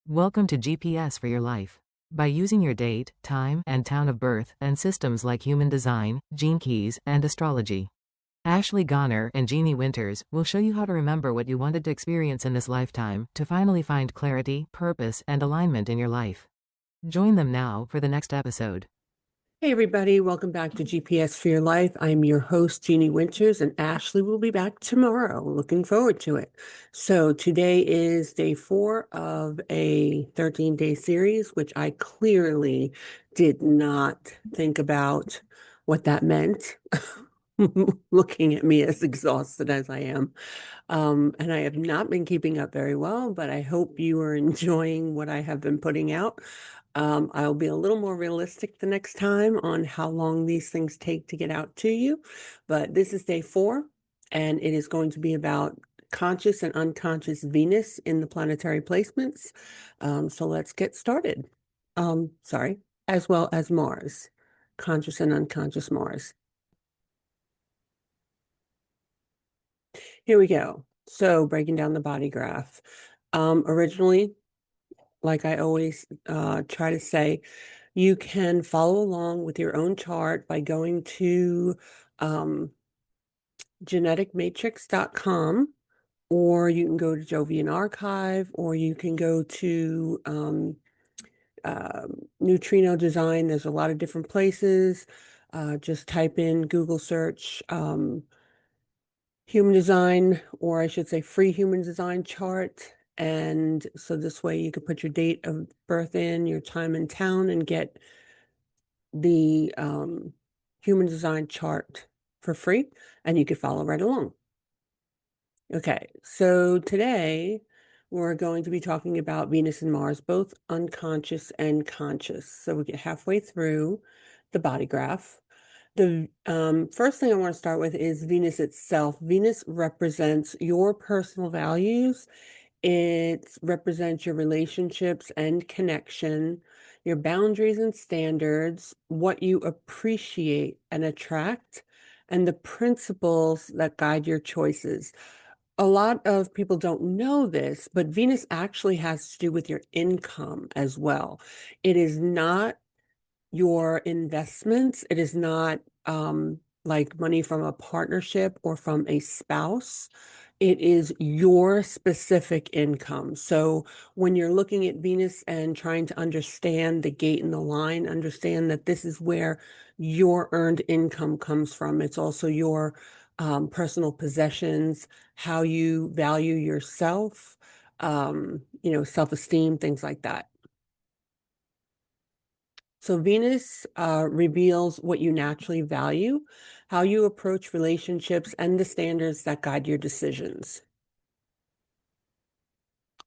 Welcome to GPS for your life. By using your date, time, and town of birth, and systems like human design, gene keys, and astrology, Ashley Goner and Jeannie Winters will show you how to remember what you wanted to experience in this lifetime to finally find clarity, purpose, and alignment in your life. Join them now for the next episode. Hey everybody, welcome back to GPS for Your Life. I'm your host, Jeannie Winters, and Ashley will be back tomorrow. Looking forward to it. So today is day 4 of a 13-day series, which I clearly did not think about what that meant, looking at me as exhausted as I am. And I have not been keeping up very well, but I hope you are enjoying what I have been putting out. I'll be a little more realistic the next time on how long these things take to get out to you. But this is day 4, and it is going to be about conscious and unconscious Venus in the planetary placements. So let's get started. Sorry, as well as Mars, conscious and unconscious Mars. Here we go. So breaking down the body graph. Originally, like I always try to say, you can follow along with your own chart by going to geneticmatrix.com, or you can go to Jovian Archive, or you can go to Neutrino Design. There's a lot of different places. Just type in Google search human design, or I should say free human design chart. And so this way you could put your date of birth in, your time and town, and get the human design chart for free, and you could follow right along. Okay, so today we're going to be talking about Venus and Mars, both unconscious and conscious. So we get halfway through the body graph. The first thing I want to start with is Venus itself. Venus represents your personal values. It represents your relationships and connection, your boundaries and standards, what you appreciate and attract, and the principles that guide your choices. A lot of people don't know this, but Venus actually has to do with your income as well. It is not your investments. It is not like money from a partnership or from a spouse. It is your specific income. So when you're looking at Venus and trying to understand the gate and the line, understand that this is where your earned income comes from. It's also your personal possessions, how you value yourself, self-esteem, things like that. So Venus reveals what you naturally value, how you approach relationships, and the standards that guide your decisions.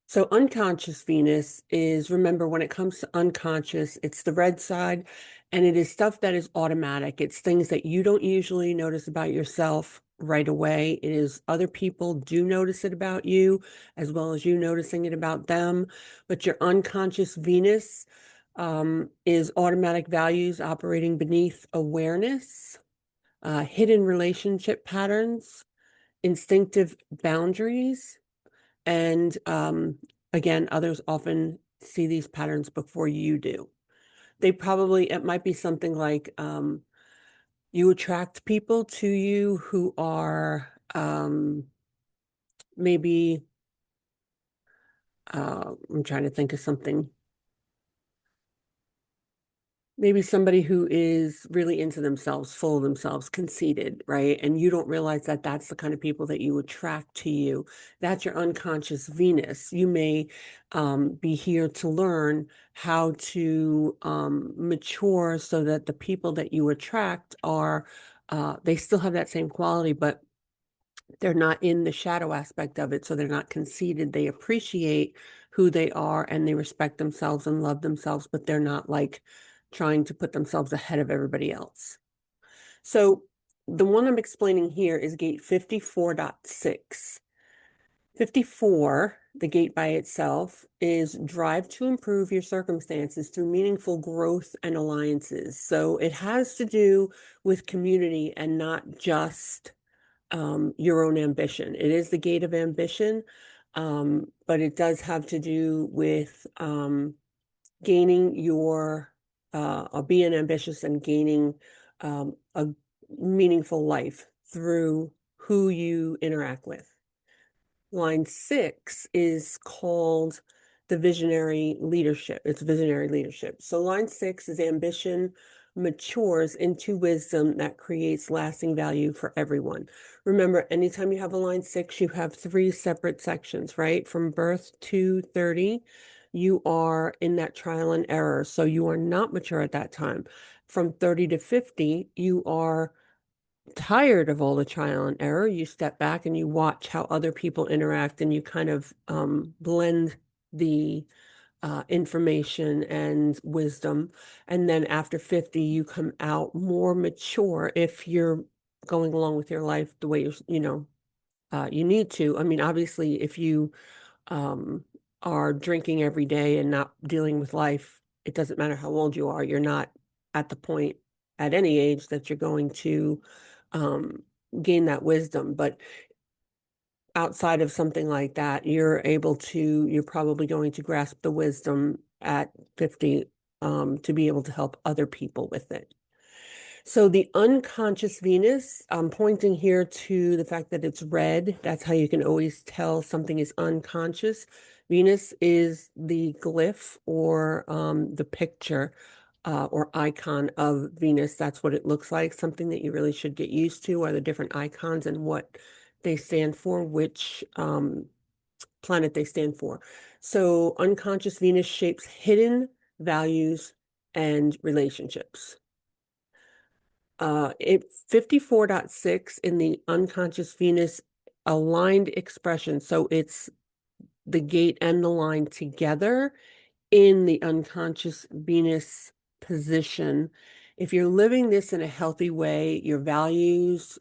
So unconscious Venus is, remember, when it comes to unconscious, it's the red side, and it is stuff that is automatic. It's things that you don't usually notice about yourself right away. It is other people do notice it about you, as well as you noticing it about them. But your unconscious Venus is automatic values operating beneath awareness, hidden relationship patterns, instinctive boundaries, and again, others often see these patterns before you do. It might be something like you attract people to you who are maybe, I'm trying to think of something. Maybe somebody who is really into themselves, full of themselves, conceited, right? And you don't realize that that's the kind of people that you attract to you. That's your unconscious Venus. You may be here to learn how to mature so that the people that you attract are, they still have that same quality, but they're not in the shadow aspect of it. So they're not conceited. They appreciate who they are and they respect themselves and love themselves, but they're not like trying to put themselves ahead of everybody else. So the one I'm explaining here is gate 54.6. 54, the gate by itself, is drive to improve your circumstances through meaningful growth and alliances. So it has to do with community and not just your own ambition. It is the gate of ambition. But it does have to do with gaining your or being ambitious and gaining a meaningful life through who you interact with. Line 6 is called the visionary leadership. It's visionary leadership. So line 6 is ambition matures into wisdom that creates lasting value for everyone. Remember, anytime you have a line 6, you have 3 separate sections, right? From birth to 30, you are in that trial and error. So you are not mature at that time. From 30 to 50, you are tired of all the trial and error. You step back and you watch how other people interact, and you kind of blend the information and wisdom. And then after 50, you come out more mature if you're going along with your life the way you need to. I mean, obviously, if you um, are drinking every day and not dealing with life, it doesn't matter how old you are. You're not at the point at any age that you're going to um, gain that wisdom. But outside of something like that, you're probably going to grasp the wisdom at 50 to be able to help other people with it. So the unconscious Venus, I'm pointing here to the fact that it's red. That's how you can always tell something is unconscious. Venus is the glyph or the picture or icon of Venus. That's what it looks like. Something that you really should get used to are the different icons and what they stand for, which planet they stand for. So unconscious Venus shapes hidden values and relationships. It 54.6 in the unconscious Venus aligned expression. So it's the gate and the line together in the unconscious Venus position. If you're living this in a healthy way, your values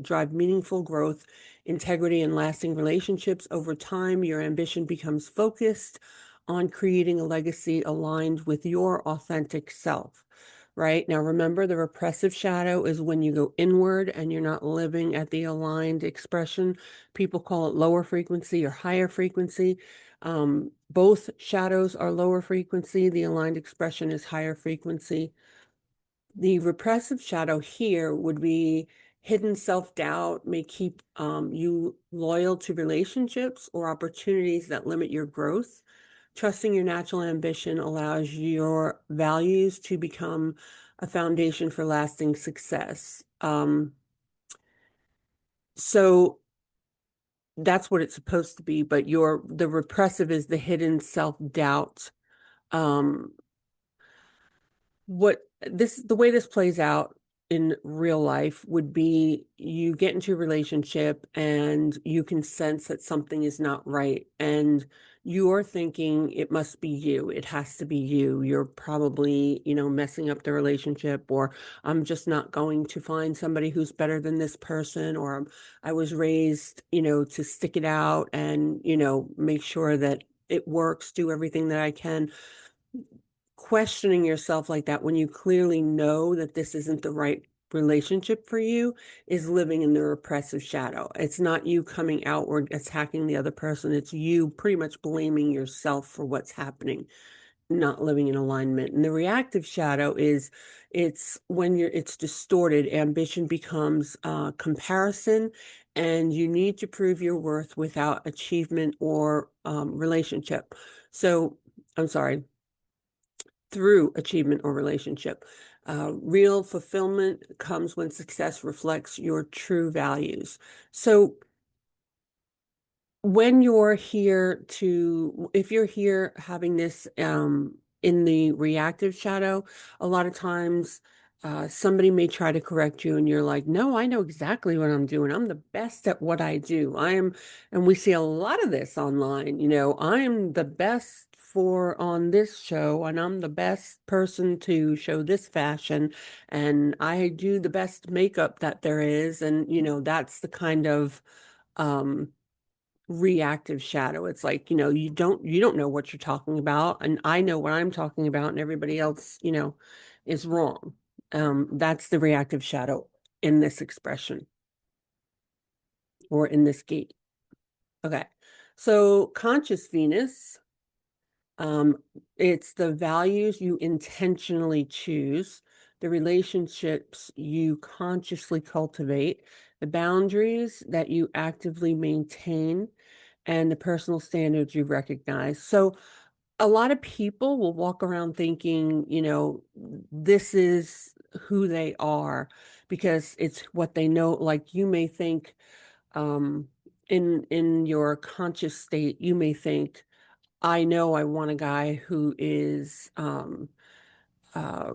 drive meaningful growth, integrity, and lasting relationships over time. Your ambition becomes focused on creating a legacy aligned with your authentic self. Right now, remember the repressive shadow is when you go inward and you're not living at the aligned expression. People call it lower frequency or higher frequency. Both shadows are lower frequency. The aligned expression is higher frequency. The repressive shadow here would be hidden self-doubt may keep you loyal to relationships or opportunities that limit your growth. Trusting your natural ambition allows your values to become a foundation for lasting success. So that's what it's supposed to be, but the repressive is the hidden self-doubt. Um, the way this plays out in real life would be you get into a relationship and you can sense that something is not right, and you're thinking it must be you. It has to be you. You're probably, messing up the relationship, or I'm just not going to find somebody who's better than this person, or I was raised, to stick it out and, make sure that it works, do everything that I can. Questioning yourself like that when you clearly know that this isn't the right relationship for you is living in the repressive shadow. It's not you coming out or attacking the other person. It's you pretty much blaming yourself for what's happening, not living in alignment. And the reactive shadow it's when it's distorted. Ambition becomes comparison, and you need to prove your worth without achievement or relationship. So I'm sorry, through achievement or relationship. Real fulfillment comes when success reflects your true values. So when if you're here having this in the reactive shadow, a lot of times somebody may try to correct you and you're like, no, I know exactly what I'm doing. I'm the best at what I do. And we see a lot of this online, I'm the best for on this show, and I'm the best person to show this fashion, and I do the best makeup that there is. And, that's the kind of um reactive shadow. It's like, you don't know what you're talking about, and I know what I'm talking about, and everybody else, is wrong. That's the reactive shadow in this expression or in this gate. Okay. So conscious Venus, um, it's the values you intentionally choose, the relationships you consciously cultivate, the boundaries that you actively maintain, and the personal standards you recognize. So a lot of people will walk around thinking, this is who they are because it's what they know. Like you may think, um, in your conscious state, you may think, I know I want a guy who is uh,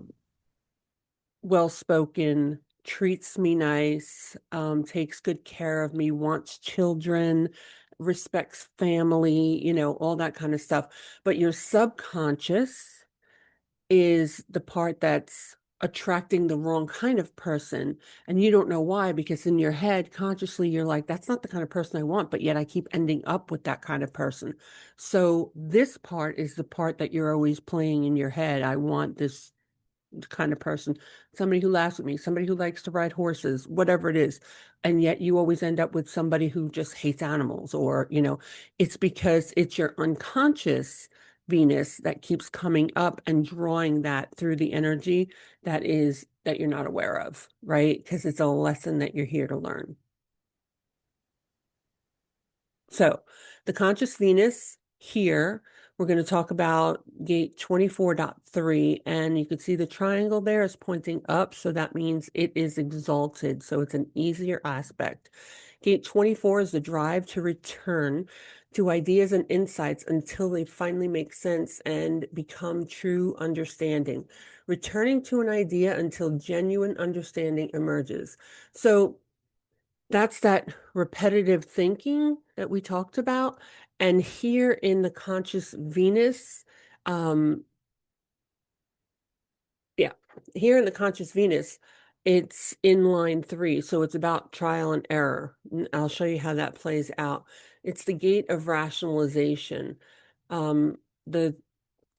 well-spoken, treats me nice, takes good care of me, wants children, respects family, all that kind of stuff. But your subconscious is the part that's attracting the wrong kind of person. And you don't know why, because in your head, consciously, you're like, that's not the kind of person I want, but yet I keep ending up with that kind of person. So this part is the part that you're always playing in your head. I want this kind of person, somebody who laughs at me, somebody who likes to ride horses, whatever it is. And yet you always end up with somebody who just hates animals, or, it's because it's your unconscious Venus that keeps coming up and drawing that through the energy that you're not aware of, right? Because it's a lesson that you're here to learn. So the conscious Venus here, we're going to talk about gate 24.3, and you can see the triangle there is pointing up, so that means it is exalted, so it's an easier aspect. Gate 24 is the drive to return to ideas and insights until they finally make sense and become true understanding. Returning to an idea until genuine understanding emerges. So that's that repetitive thinking that we talked about. And here in the conscious Venus, um, yeah, here in the conscious Venus, it's in line 3. So it's about trial and error. I'll show you how that plays out. It's the gate of rationalization. The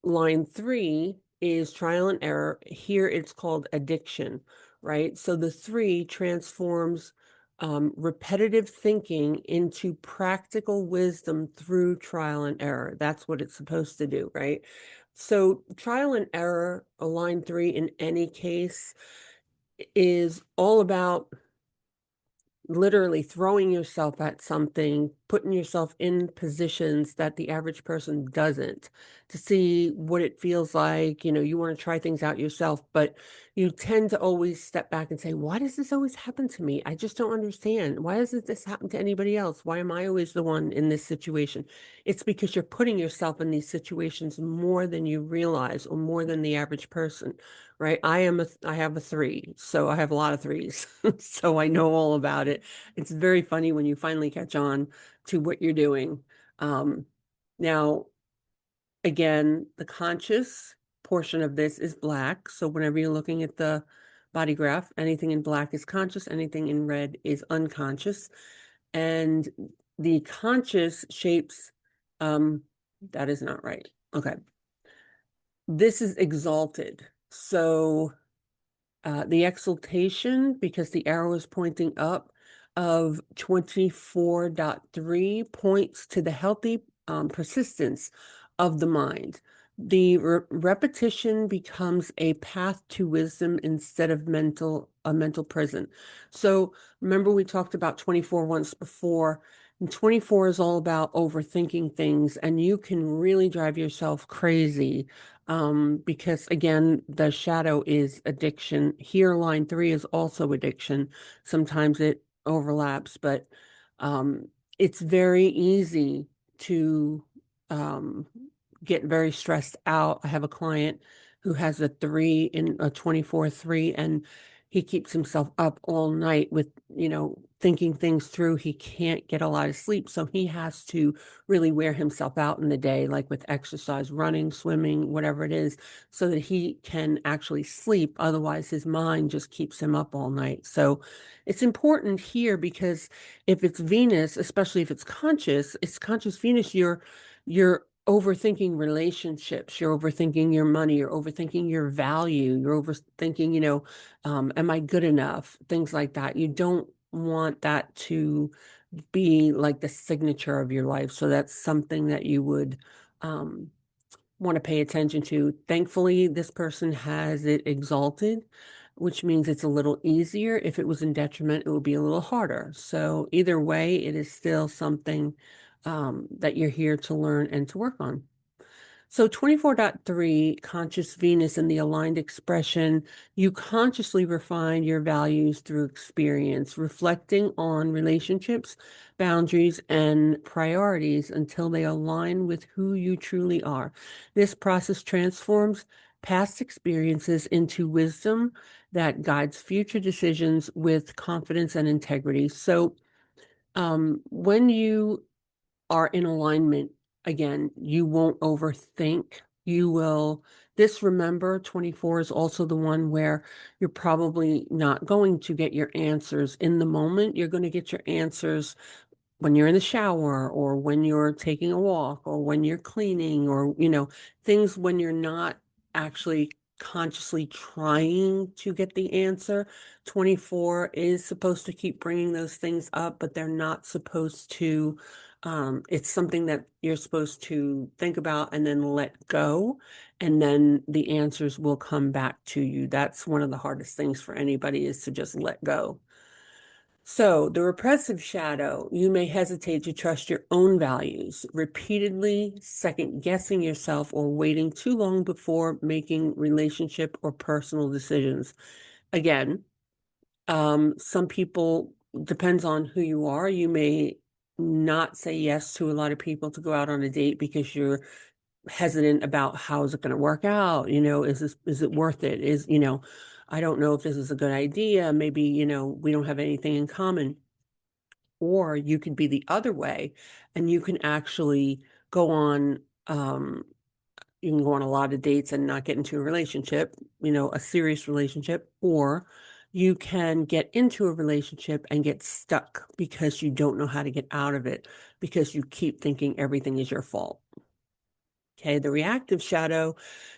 line 3 is trial and error. Here it's called addiction, right? So the 3 transforms repetitive thinking into practical wisdom through trial and error. That's what it's supposed to do, right? So trial and error, a line 3 in any case, is all about literally throwing yourself at something, putting yourself in positions that the average person doesn't, to see what it feels like. You want to try things out yourself, but you tend to always step back and say, why does this always happen to me? I just don't understand. Why doesn't this happen to anybody else? Why am I always the one in this situation? It's because you're putting yourself in these situations more than you realize, or more than the average person, right? I have a 3, so I have a lot of 3s. So I know all about it. It's very funny when you finally catch on to what you're doing. Um, Now, again, the conscious portion of this is black. So whenever you're looking at the body graph, anything in black is conscious, anything in red is unconscious. And the conscious shapes, um, that is not right. Okay. This is exalted. So the exaltation, because the arrow is pointing up, of 24.3 points to the healthy persistence of the mind. The repetition becomes a path to wisdom instead of a mental prison. So remember we talked about 24 once before, and 24 is all about overthinking things, and you can really drive yourself crazy, because again, the shadow is addiction. Here, line 3 is also addiction. Sometimes it overlaps, but um, it's very easy to um, get very stressed out. I have a client who has a 3 in a 24/3, and he keeps himself up all night with, thinking things through. He can't get a lot of sleep, so he has to really wear himself out in the day, like with exercise, running, swimming, whatever it is, so that he can actually sleep. Otherwise, his mind just keeps him up all night. So it's important here because if it's Venus, especially if it's conscious Venus, you're overthinking relationships, you're overthinking your money, you're overthinking your value, you're overthinking, am I good enough? Things like that. You don't want that to be like the signature of your life. So that's something that you would want to pay attention to. Thankfully, this person has it exalted, which means it's a little easier. If it was in detriment, it would be a little harder. So either way, it is still something that you're here to learn and to work on. So 24.3, conscious Venus in the aligned expression, you consciously refine your values through experience, reflecting on relationships, boundaries, and priorities until they align with who you truly are. This process transforms past experiences into wisdom that guides future decisions with confidence and integrity. So when you are in alignment, again, you won't overthink. You will, this remember 24 is also the one where you're probably not going to get your answers in the moment. You're going to get your answers when you're in the shower or when you're taking a walk or when you're cleaning or, things when you're not actually consciously trying to get the answer. 24 is supposed to keep bringing those things up, but they're not supposed to. It's something that you're supposed to think about and then let go, and then the answers will come back to you. That's one of the hardest things for anybody is to just let go. So, the repressive shadow, you may hesitate to trust your own values, repeatedly second guessing yourself or waiting too long before making relationship or personal decisions. Again, some people, depends on who you are, you may not say yes to a lot of people to go out on a date because you're hesitant about how is it going to work out? Is it worth it? I don't know if this is a good idea. Maybe, we don't have anything in common. Or you could be the other way and you can actually go on, you can go on a lot of dates and not get into a relationship, a serious relationship, or you can get into a relationship and get stuck because you don't know how to get out of it because you keep thinking everything is your fault. Okay, the reactive shadow,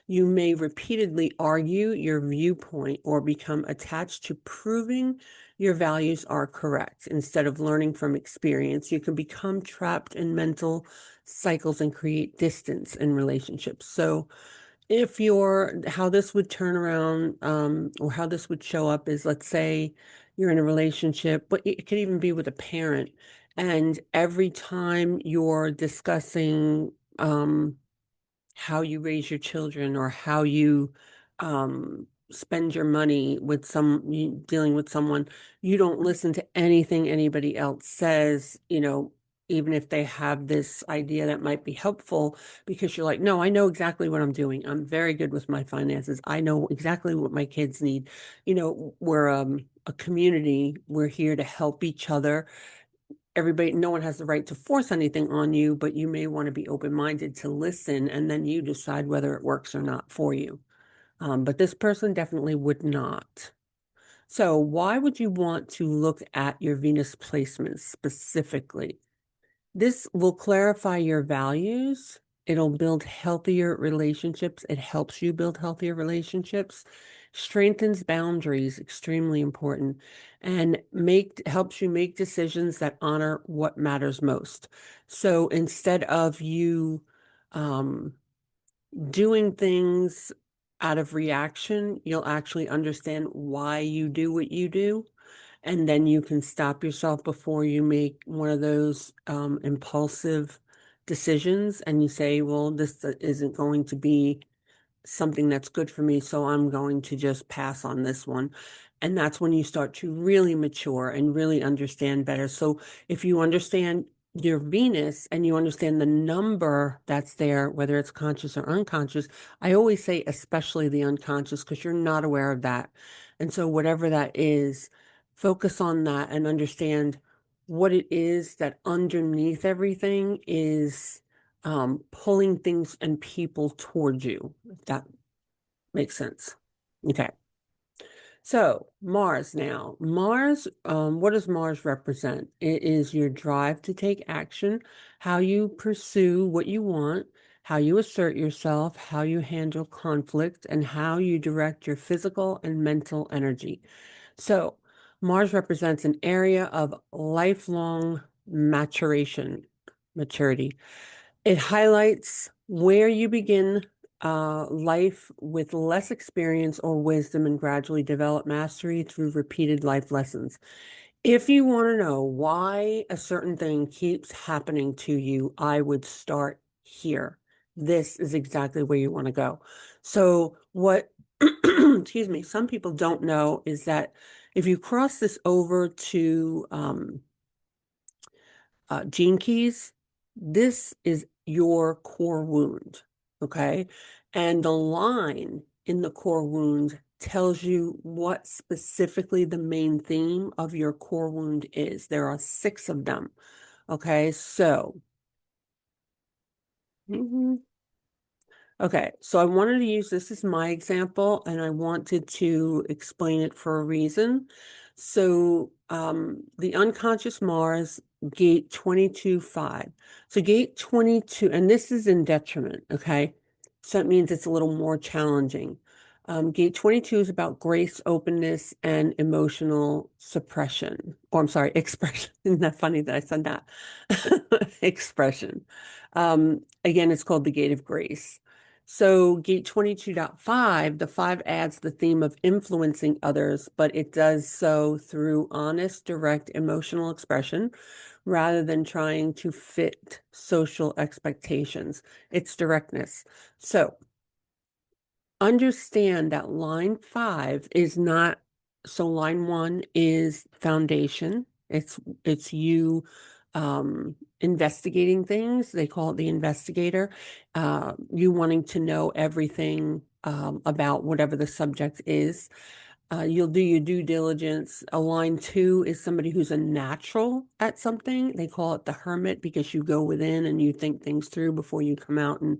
you may repeatedly argue your viewpoint or become attached to proving your values are correct instead of learning from experience. You can become trapped in mental cycles and create distance in relationships. So, how this would turn around, or how this would show up is, let's say you're in a relationship, but it could even be with a parent, and every time you're discussing, how you raise your children or how you spend your money with dealing with someone, you don't listen to anything anybody else says, even if they have this idea that might be helpful, because you're like, no, I know exactly what I'm doing. I'm very good with my finances. I know exactly what my kids need. We're a community. We're here to help each other. Everybody, no one has the right to force anything on you, but you may want to be open-minded to listen, and then you decide whether it works or not for you. But this person definitely would not. So why would you want to look at your Venus placements specifically? This will clarify your values. It'll build healthier relationships. It helps you build healthier relationships, strengthens boundaries, extremely important, and helps you make decisions that honor what matters most. So instead of you doing things out of reaction, you'll actually understand why you do what you do, and then you can stop yourself before you make one of those impulsive decisions and you say, well, this isn't going to be something that's good for me, so I'm going to just pass on this one. And that's when you start to really mature and really understand better. So if you understand your Venus and you understand the number that's there, whether it's conscious or unconscious, I always say especially the unconscious because you're not aware of that. And so whatever that is, focus on that and understand what it is that underneath everything is pulling things and people towards you, if that makes sense. Okay. So Mars now. Mars, what does Mars represent? It is your drive to take action, how you pursue what you want, how you assert yourself, how you handle conflict, and how you direct your physical and mental energy. So Mars represents an area of lifelong maturity. It highlights where you begin life with less experience or wisdom and gradually develop mastery through repeated life lessons. If you want to know why a certain thing keeps happening to you, I would start here. This is exactly where you want to go. So what, excuse me, some people don't know is that if you cross this over to gene keys, this is your core wound, okay? And the line in the core wound tells you what specifically the main theme of your core wound is. There are 6 of them, okay? So, okay, so I wanted to use this as my example, and I wanted to explain it for a reason. So, the unconscious Mars, gate 22-5. So gate 22, and this is in detriment, okay? So that means it's a little more challenging. Gate 22 is about grace, openness, and emotional suppression. Or I'm sorry, expression. Isn't that funny that I said that? Expression. Again, it's called the gate of grace. So gate 22.5, the 5 adds the theme of influencing others, but it does so through honest, direct emotional expression rather than trying to fit social expectations. It's directness. So understand that line 5 is not, so line 1 is foundation. It's you investigating things. They call it the investigator. You wanting to know everything about whatever the subject is. You'll do your due diligence. A line 2 is somebody who's a natural at something. They call it the hermit because you go within and you think things through before you come out and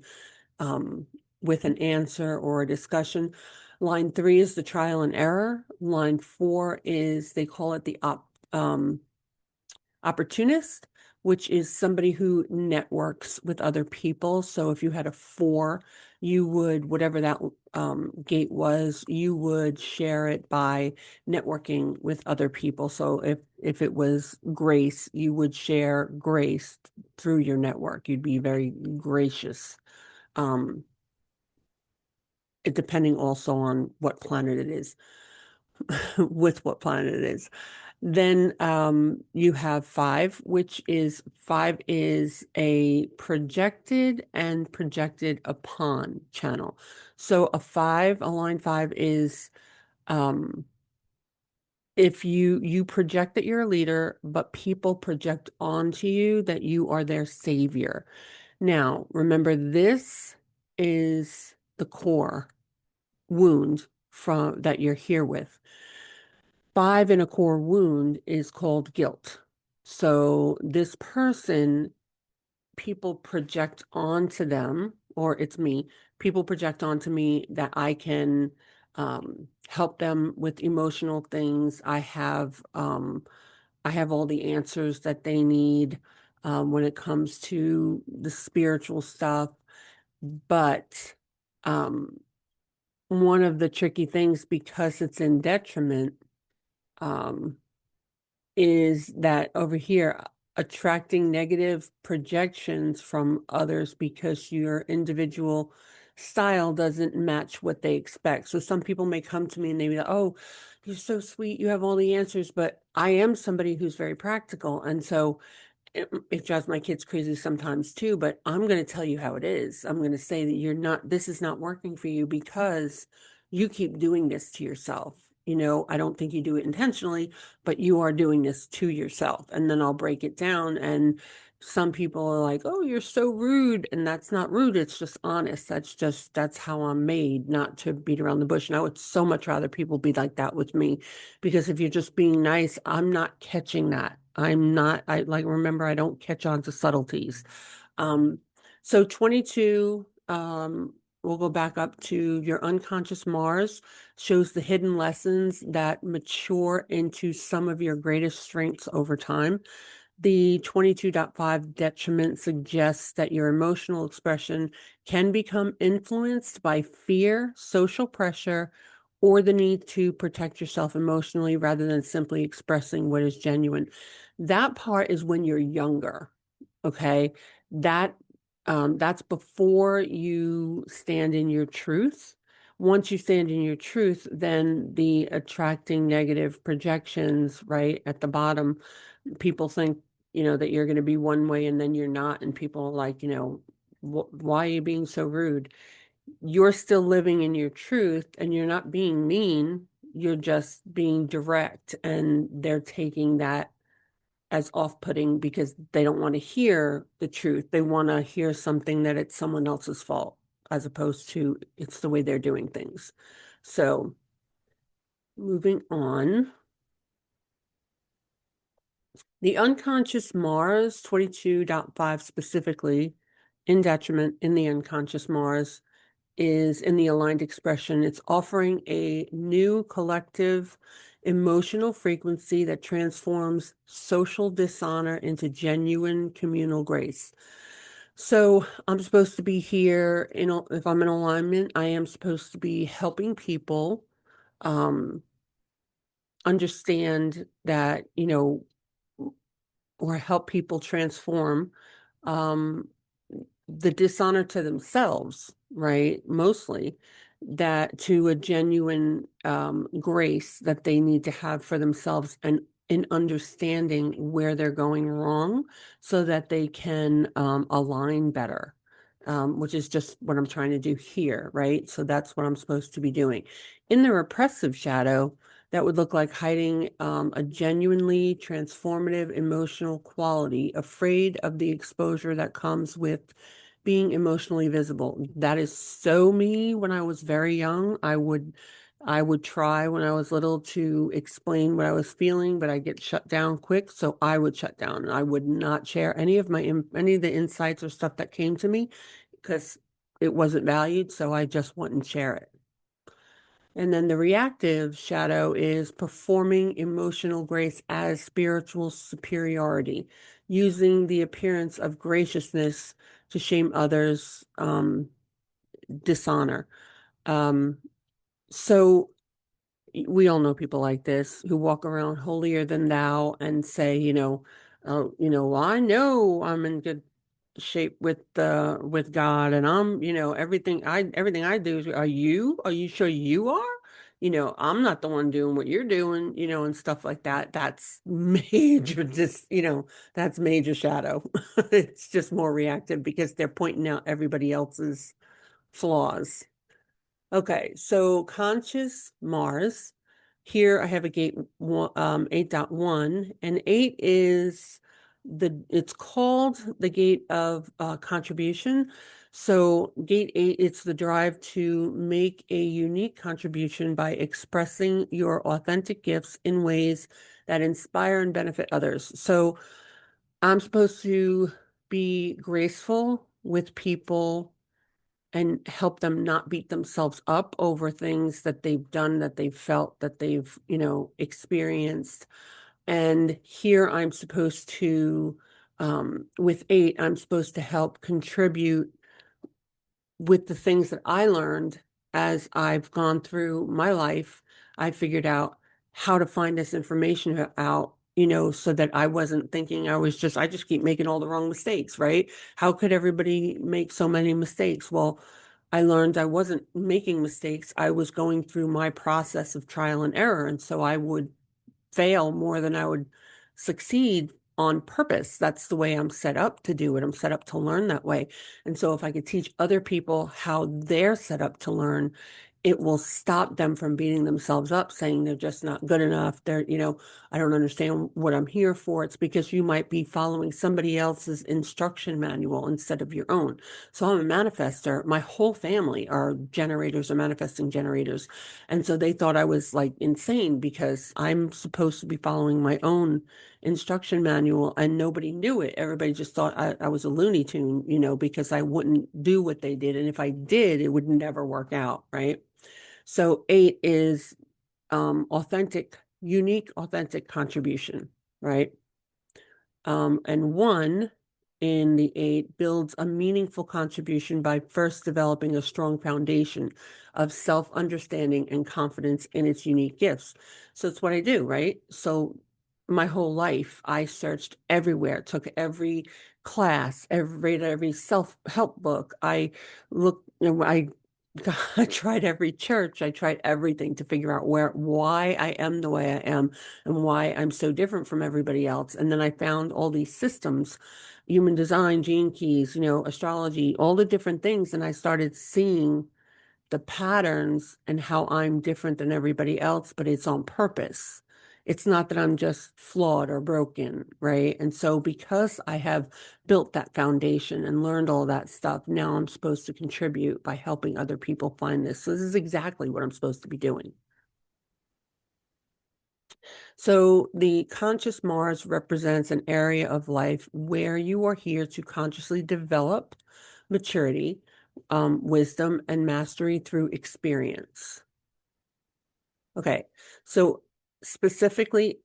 um, with an answer or a discussion. Line 3 is the trial and error. Line 4 is, they call it the opportunist, which is somebody who networks with other people. So if you had a 4, you would, whatever that gate was, you would share it by networking with other people. So if it was grace, you would share grace through your network. You'd be very gracious. It depending also on what planet it is, with what planet it is. Then you have 5, which is 5 is a projected and projected upon channel. So a line 5 is if you project that you're a leader, but people project onto you that you are their savior. Now, remember, this is the core wound from that you're here with. 5 in a core wound is called guilt. So this person, people project onto them, or it's me, people project onto me that I can help them with emotional things. I have all the answers that they need when it comes to the spiritual stuff. But one of the tricky things, because it's in detriment, um, is that over here, attracting negative projections from others because your individual style doesn't match what they expect. So some people may come to me and they be like, oh, you're so sweet, you have all the answers, but I am somebody who's very practical. And so it drives my kids crazy sometimes too, but I'm going to tell you how it is. I'm going to say that this is not working for you because you keep doing this to yourself. I don't think you do it intentionally, but you are doing this to yourself. And then I'll break it down. And some people are like, oh, you're so rude. And that's not rude. It's just honest. That's how I'm made, not to beat around the bush. And I would so much rather people be like that with me, because if you're just being nice, I'm not catching that. Remember, I don't catch on to subtleties. So 22, we'll go back up to your unconscious Mars, shows the hidden lessons that mature into some of your greatest strengths over time. The 22.5 detriment suggests that your emotional expression can become influenced by fear, social pressure, or the need to protect yourself emotionally rather than simply expressing what is genuine. That part is when you're younger, okay? That that's before you stand in your truth. Once you stand in your truth, then the attracting negative projections, right, at the bottom, people think, that you're going to be one way and then you're not, and people are like, why are you being so rude? You're still living in your truth and you're not being mean. You're just being direct, and they're taking that as off-putting because they don't want to hear the truth. They want to hear something that it's someone else's fault as opposed to it's the way they're doing things. So moving on, the unconscious Mars 22.5 specifically, in detriment in the unconscious Mars, is in the aligned expression. It's offering a new collective emotional frequency that transforms social dishonor into genuine communal grace. So I'm supposed to be here, if I'm in alignment, I am supposed to be helping people um, understand that, or help people transform um, the dishonor to themselves, right? Mostly that to a genuine grace that they need to have for themselves, and in understanding where they're going wrong so that they can align better, which is just what I'm trying to do here, right? So that's what I'm supposed to be doing. In the repressive shadow, that would look like hiding a genuinely transformative emotional quality, afraid of the exposure that comes with being emotionally visible. That is so me. When I was very young, I would try when I was little to explain what I was feeling, but I get shut down quick. So I would shut down and I would not share any of any of the insights or stuff that came to me because it wasn't valued. So I just wouldn't share it. And then the reactive shadow is performing emotional grace as spiritual superiority, using the appearance of graciousness to shame others, dishonor. Um, so we all know people like this who walk around holier than thou and say, oh, well, I know I'm in good shape with God, and I'm, everything I do is, are you sure you are? I'm not the one doing what you're doing, and stuff like that. That's major, just, that's major shadow. It's just more reactive because they're pointing out everybody else's flaws. Okay, so conscious Mars. Here I have a gate 8.1, and 8 is it's called the gate of contribution. So gate 8, it's the drive to make a unique contribution by expressing your authentic gifts in ways that inspire and benefit others. So I'm supposed to be graceful with people and help them not beat themselves up over things that they've done, that they've felt, that they've, experienced. And here I'm supposed to, with 8, I'm supposed to help contribute with the things that I learned as I've gone through my life. I figured out how to find this information out, so that I wasn't thinking I just keep making all the wrong mistakes, right? How could everybody make so many mistakes? Well, I learned I wasn't making mistakes. I was going through my process of trial and error. And so I would fail more than I would succeed on purpose. That's the way I'm set up to do it. I'm set up to learn that way. And so if I could teach other people how they're set up to learn, it will stop them from beating themselves up, saying they're just not good enough. I don't understand what I'm here for. It's because you might be following somebody else's instruction manual instead of your own. So I'm a manifester. My whole family are generators or manifesting generators. And so they thought I was like insane because I'm supposed to be following my own instruction manual, and nobody knew it. Everybody just thought I was a Looney Tune, because I wouldn't do what they did. And if I did, it would never work out, right? So 8 is unique, authentic contribution, right? And 1 in the eight builds a meaningful contribution by first developing a strong foundation of self-understanding and confidence in its unique gifts. So it's what I do, right? So my whole life, I searched everywhere, took every class, read every self-help book. I looked, I tried every church. I tried everything to figure out why I am the way I am and why I'm so different from everybody else. And then I found all these systems, human design, gene keys, astrology, all the different things. And I started seeing the patterns and how I'm different than everybody else, but it's on purpose. It's not that I'm just flawed or broken, right? And so because I have built that foundation and learned all that stuff, now I'm supposed to contribute by helping other people find this. So this is exactly what I'm supposed to be doing. So the conscious Mars represents an area of life where you are here to consciously develop maturity, wisdom, and mastery through experience. Okay, so specifically,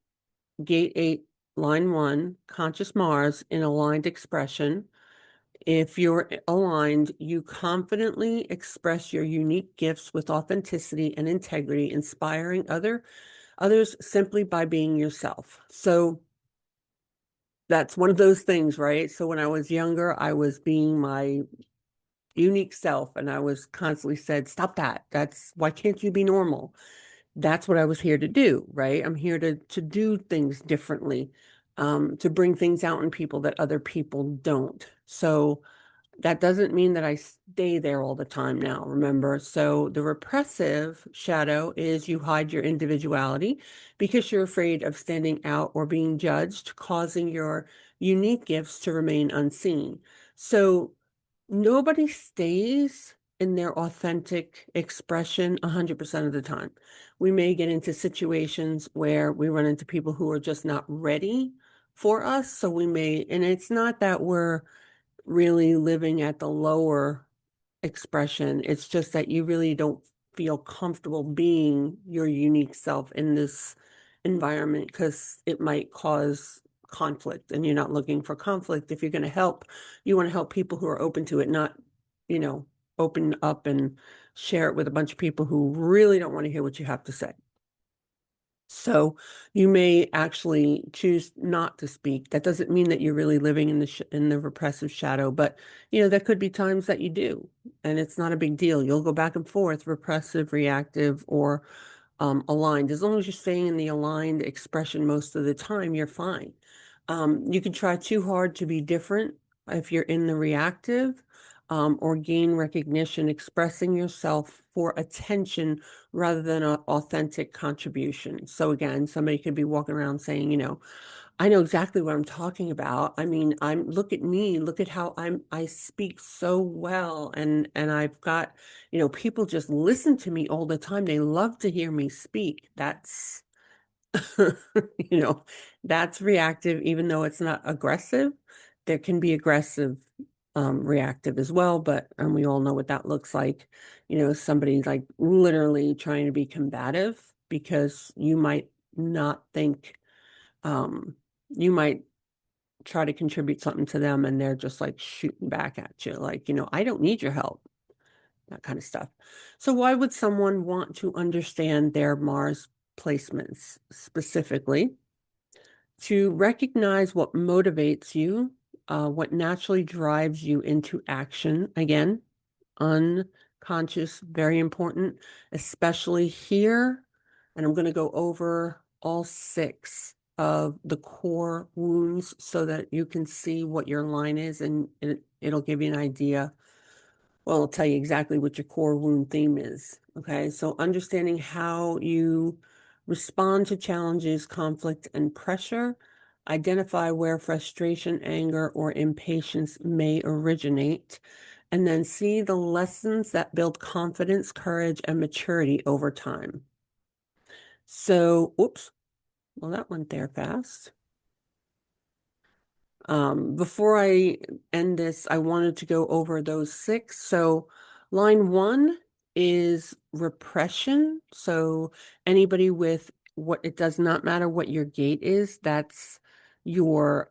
Gate 8, Line 1, Conscious Mars in aligned expression. If you're aligned, you confidently express your unique gifts with authenticity and integrity, inspiring others simply by being yourself. So that's one of those things, right? So when I was younger, I was being my unique self, and I was constantly said, "Stop that. Why can't you be normal?" That's what I was here to do, right? I'm here to do things differently, to bring things out in people that other people don't. So that doesn't mean that I stay there all the time now, remember? So the repressive shadow is you hide your individuality because you're afraid of standing out or being judged, causing your unique gifts to remain unseen. So nobody stays in their authentic expression 100% of the time. We may get into situations where we run into people who are just not ready for us. So and it's not that we're really living at the lower expression. It's just that you really don't feel comfortable being your unique self in this environment because it might cause conflict, and you're not looking for conflict. If you're going to help, you want to help people who are open to it, not, you know, open up and share it with a bunch of people who really don't want to hear what you have to say. So you may actually choose not to speak. That doesn't mean that you're really living in the repressive shadow, but there could be times that you do, and it's not a big deal. You'll go back and forth, repressive, reactive, or aligned. As long as you're staying in the aligned expression most of the time, you're fine. You can try too hard to be different if you're in the reactive, or gain recognition, expressing yourself for attention rather than an authentic contribution. So again, somebody could be walking around saying, I know exactly what I'm talking about. I mean, look at me, look at how I speak so well, and I've got, people just listen to me all the time. They love to hear me speak. That's you know, that's reactive, even though it's not aggressive. There can be aggressive, reactive as well, but we all know what that looks like. Somebody like literally trying to be combative because you might not think, you might try to contribute something to them and they're just like shooting back at you, like, I don't need your help, that kind of stuff. So why would someone want to understand their Mars placements specifically? To recognize what motivates you, what naturally drives you into action. Again, unconscious, very important, especially here. And I'm going to go over all 6 of the core wounds so that you can see what your line is, and it'll give you an idea. Well, it'll tell you exactly what your core wound theme is. Okay, so understanding how you respond to challenges, conflict, and pressure, identify where frustration, anger, or impatience may originate, and then see the lessons that build confidence, courage, and maturity over time. So, oops, well, that went there fast. Before I end this, I wanted to go over those 6. So line 1 is repression. So anybody with it does not matter what your gate is, that's your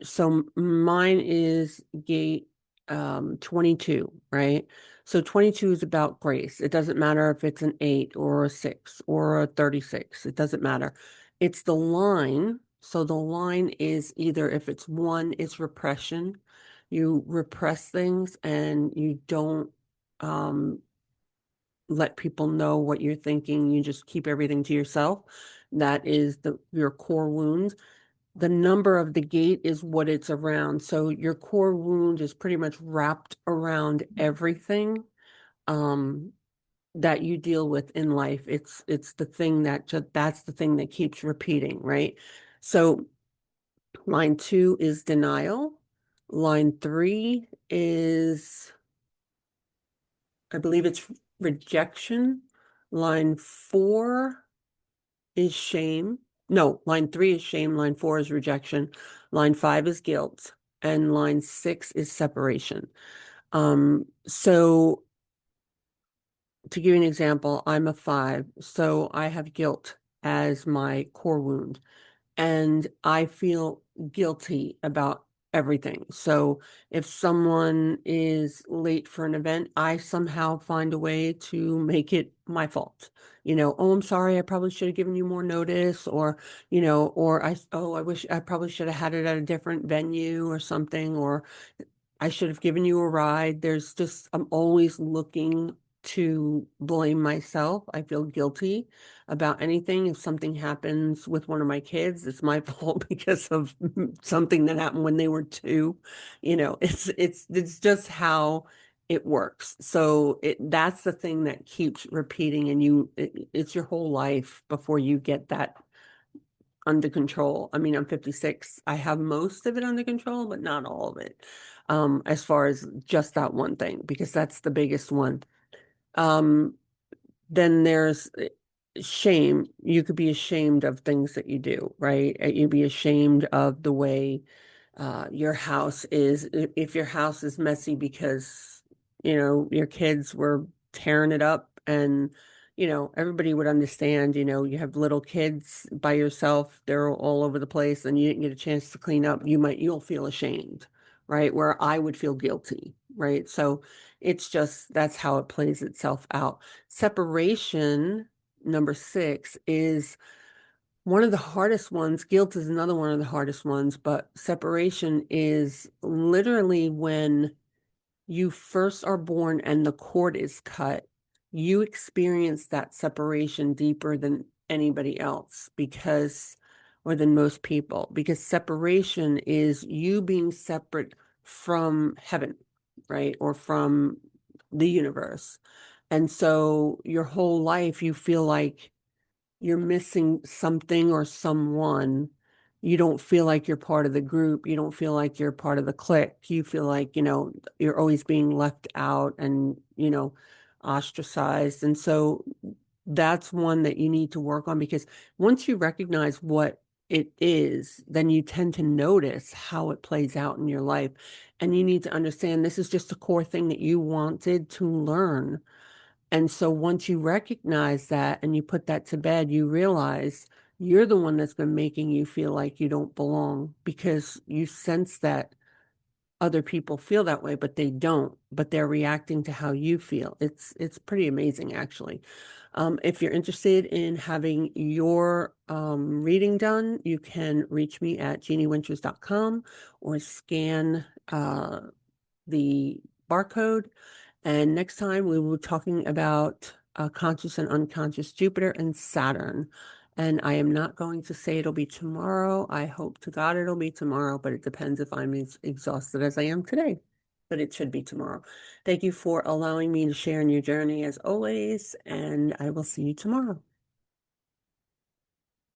So mine is gate 22, right? So 22 is about grace. It doesn't matter if it's an 8 or a 6 or a 36. It doesn't matter. It's the line. So the line is either if it's 1, it's repression. You repress things and you don't um, let people know what you're thinking. You just keep everything to yourself. That is your core wound. The number of the gate is what it's around. So your core wound is pretty much wrapped around everything um, that you deal with in life. It's the thing that's the thing that keeps repeating, right? So line 2 is denial. Line 3 is, I believe it's rejection. Line 4 is shame. No, line 3 is shame. Line 4 is rejection. Line 5 is guilt. And line 6 is separation. So to give you an example, I'm a 5. So I have guilt as my core wound and I feel guilty about everything. So if someone is late for an event, I somehow find a way to make it my fault. Oh, I'm sorry, I probably should have given you more notice, or, I wish I probably should have had it at a different venue or something, or I should have given you a ride. I'm always looking to blame myself. I feel guilty about anything. If something happens with one of my kids, it's my fault because of something that happened when they were 2. It's just how it works. So that's the thing that keeps repeating, and it's your whole life before you get that under control. I mean, I'm 56. I have most of it under control, but not all of it, as far as just that one thing, because that's the biggest one. Um, then there's shame. You could be ashamed of things that you do, right? You'd be ashamed of the way your house is. If your house is messy because, your kids were tearing it up, and, everybody would understand, you have little kids by yourself, they're all over the place and you didn't get a chance to clean up, you'll feel ashamed, right? Where I would feel guilty, right? So that's how it plays itself out. Separation, number 6, is one of the hardest ones. Guilt is another one of the hardest ones, but separation is literally when you first are born and the cord is cut. You experience that separation deeper than anybody else or than most people, because separation is you being separate from heaven, right? Or from the universe. And so your whole life, you feel like you're missing something or someone. You don't feel like you're part of the group. You don't feel like you're part of the clique. You feel like, you're always being left out and, ostracized. And so that's one that you need to work on, because once you recognize what it is, then you tend to notice how it plays out in your life. And you need to understand this is just a core thing that you wanted to learn. And so once you recognize that and you put that to bed, you realize you're the one that's been making you feel like you don't belong, because you sense that other people feel that way, but they don't, but they're reacting to how you feel. It's pretty amazing, actually. If you're interested in having your reading done, you can reach me at jeanniewinters.com or scan the barcode. And next time we will be talking about conscious and unconscious Jupiter and Saturn. And I am not going to say it'll be tomorrow. I hope to God it'll be tomorrow, but it depends if I'm as exhausted as I am today. But it should be tomorrow. Thank you for allowing me to share in your journey as always, and I will see you tomorrow.